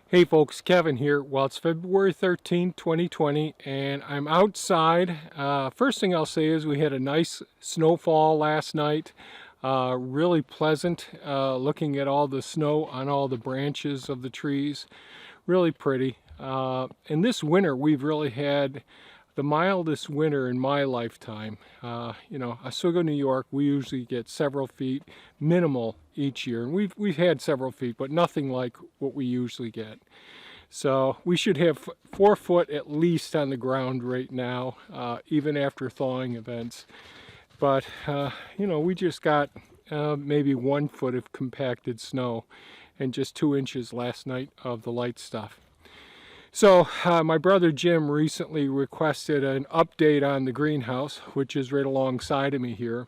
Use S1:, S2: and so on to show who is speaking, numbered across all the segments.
S1: Hey folks, Kevin here. Well, it's February 13th, 2020, and I'm outside. First thing I'll say is we had a nice snowfall last night. Really pleasant looking at all the snow on all the branches of the trees. Really pretty. And this winter, we've really had the mildest winter in my lifetime. Oswego, New York, we usually get several feet minimal each year, and we've had several feet, but nothing like what we usually get. So we should have 4 foot at least on the ground right now, even after thawing events. But we just got maybe 1 foot of compacted snow, and just 2 inches last night of the light stuff. So my brother Jim recently requested an update on the greenhouse, which is right alongside of me here.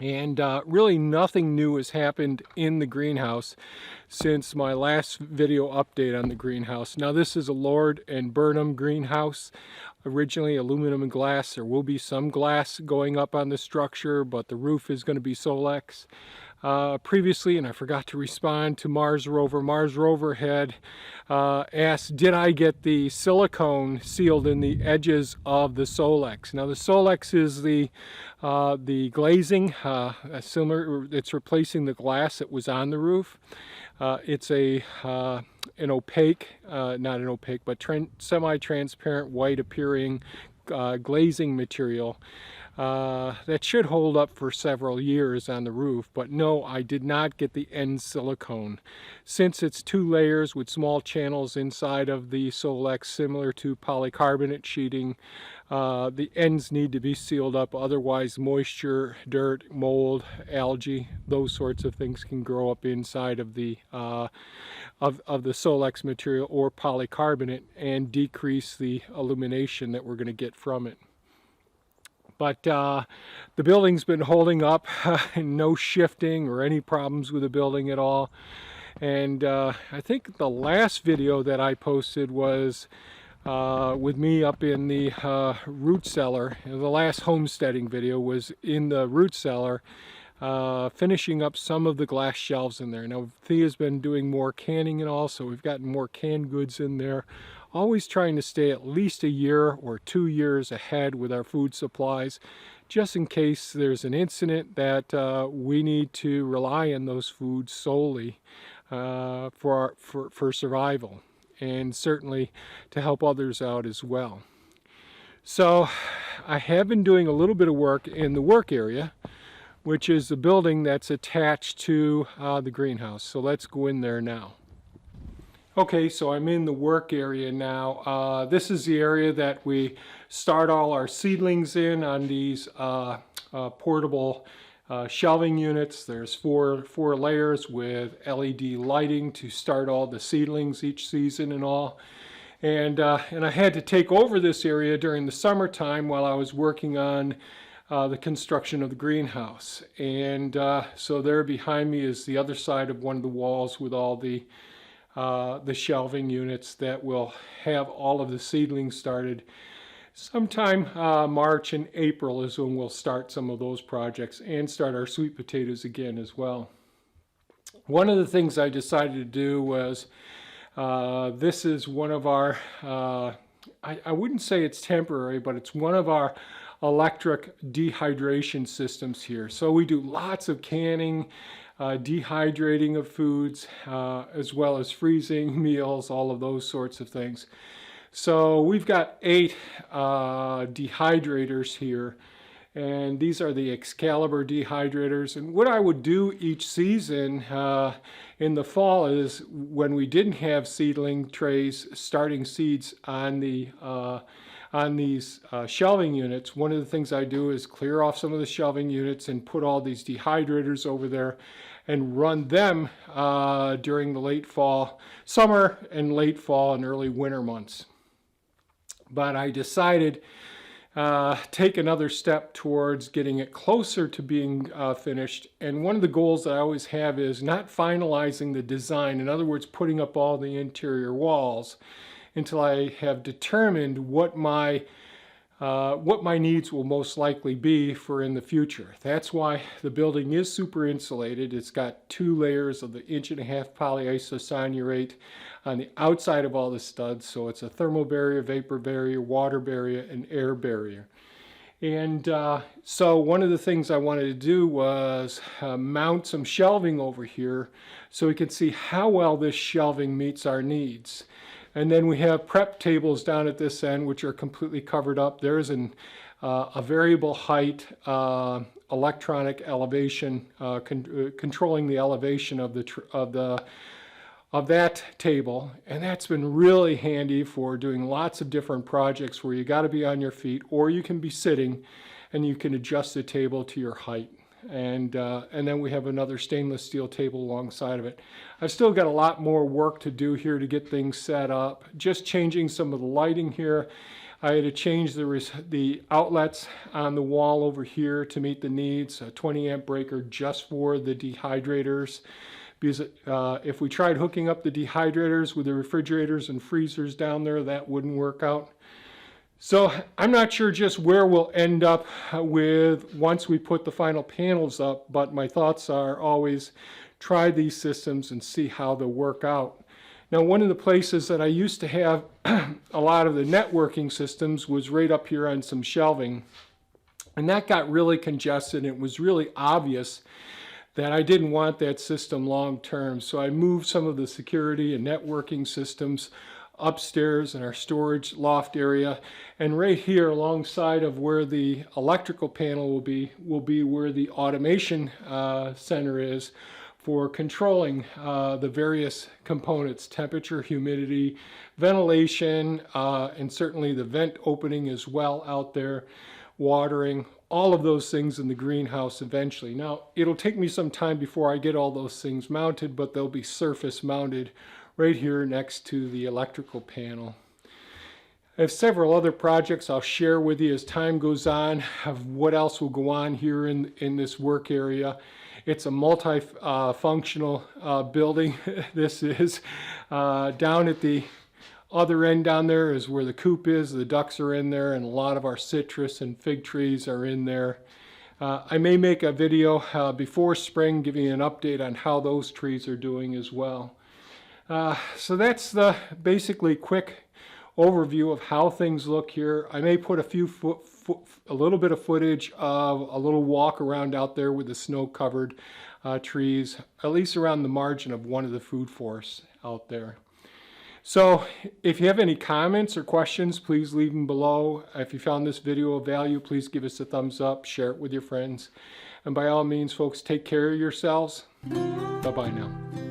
S1: And really nothing new has happened in the greenhouse since my last video update on the greenhouse. Now this is a Lord and Burnham greenhouse, originally aluminum and glass. There will be some glass going up on the structure, but the roof is going to be Solex. Previously, and I forgot to respond to Mars Rover. Mars Rover had asked, did I get the silicone sealed in the edges of the Solex? Now the Solex is the glazing, similar. It's replacing the glass that was on the roof. It's an opaque, not an opaque, but semi-transparent white appearing glazing material. That should hold up for several years on the roof, but no, I did not get the end silicone. Since it's 2 layers with small channels inside of the Solex, similar to polycarbonate sheeting, the ends need to be sealed up, otherwise moisture, dirt, mold, algae, those sorts of things can grow up inside of the Solex material or polycarbonate and decrease the illumination that we're going to get from it. But the building's been holding up, no shifting or any problems with the building at all. And I think the last video that I posted was with me up in the root cellar. The last homesteading video was in the root cellar, finishing up some of the glass shelves in there. Now Thea's been doing more canning and all, so we've gotten more canned goods in there. Always trying to stay at least a year or 2 years ahead with our food supplies, just in case there's an incident that we need to rely on those foods solely for survival, and certainly to help others out as well. So I have been doing a little bit of work in the work area, which is the building that's attached to the greenhouse. So let's go in there now. Okay, so I'm in the work area now. This is the area that we start all our seedlings in on these portable shelving units. There's four layers with LED lighting to start all the seedlings each season and all. And I had to take over this area during the summertime while I was working on the construction of the greenhouse. And so there behind me is the other side of one of the walls with all the shelving units that will have all of the seedlings started. Sometime March and April is when we'll start some of those projects and start our sweet potatoes again as well. One of the things I decided to do was, this is one of our, I wouldn't say it's temporary, but it's one of our electric dehydration systems here. So we do lots of canning, dehydrating of foods, as well as freezing meals, all of those sorts of things. So we've got 8 dehydrators here, and these are the Excalibur dehydrators. And what I would do each season in the fall is, when we didn't have seedling trays starting seeds on the on these shelving units, one of the things I do is clear off some of the shelving units and put all these dehydrators over there and run them during the late fall, summer and late fall and early winter months. But I decided take another step towards getting it closer to being finished. And one of the goals that I always have is not finalizing the design, in other words, putting up all the interior walls, until I have determined what my what my needs will most likely be for in the future. That's why the building is super insulated. It's got 2 layers of the 1.5-inch polyisocyanurate on the outside of all the studs, so it's a thermal barrier, vapor barrier, water barrier, and air barrier. And so one of the things I wanted to do was mount some shelving over here so we can see how well this shelving meets our needs. And then we have prep tables down at this end, which are completely covered up. There's a variable height electronic elevation controlling the elevation of that table, and that's been really handy for doing lots of different projects where you got to be on your feet, or you can be sitting, and you can adjust the table to your height. And then we have another stainless steel table alongside of it. I've still got a lot more work to do here to get things set up. Just changing some of the lighting here. I had to change the outlets on the wall over here to meet the needs. A 20 amp breaker just for the dehydrators. Because if we tried hooking up the dehydrators with the refrigerators and freezers down there, that wouldn't work out. So I'm not sure just where we'll end up with once we put the final panels up, but my thoughts are always try these systems and see how they'll work out. Now, one of the places that I used to have a lot of the networking systems was right up here on some shelving, and that got really congested. It was really obvious that I didn't want that system long term, so I moved some of the security and networking systems upstairs in our storage loft area, and right here alongside of where the electrical panel will be where the automation center is for controlling the various components: temperature, humidity, ventilation, and certainly the vent opening as well out there, watering, all of those things in the greenhouse eventually. Now, it'll take me some time before I get all those things mounted, but they'll be surface mounted right here next to the electrical panel. I have several other projects I'll share with you as time goes on of what else will go on here in this work area. It's a multi-functional building. This is down at the other end down there is where the coop is. The ducks are in there, and a lot of our citrus and fig trees are in there. I may make a video before spring giving you an update on how those trees are doing as well. So that's the basically quick overview of how things look here. I may put a little bit of footage of a little walk around out there with the snow-covered trees, at least around the margin of one of the food forests out there. So if you have any comments or questions, please leave them below. If you found this video of value, please give us a thumbs up, share it with your friends. And by all means, folks, take care of yourselves. Bye-bye now.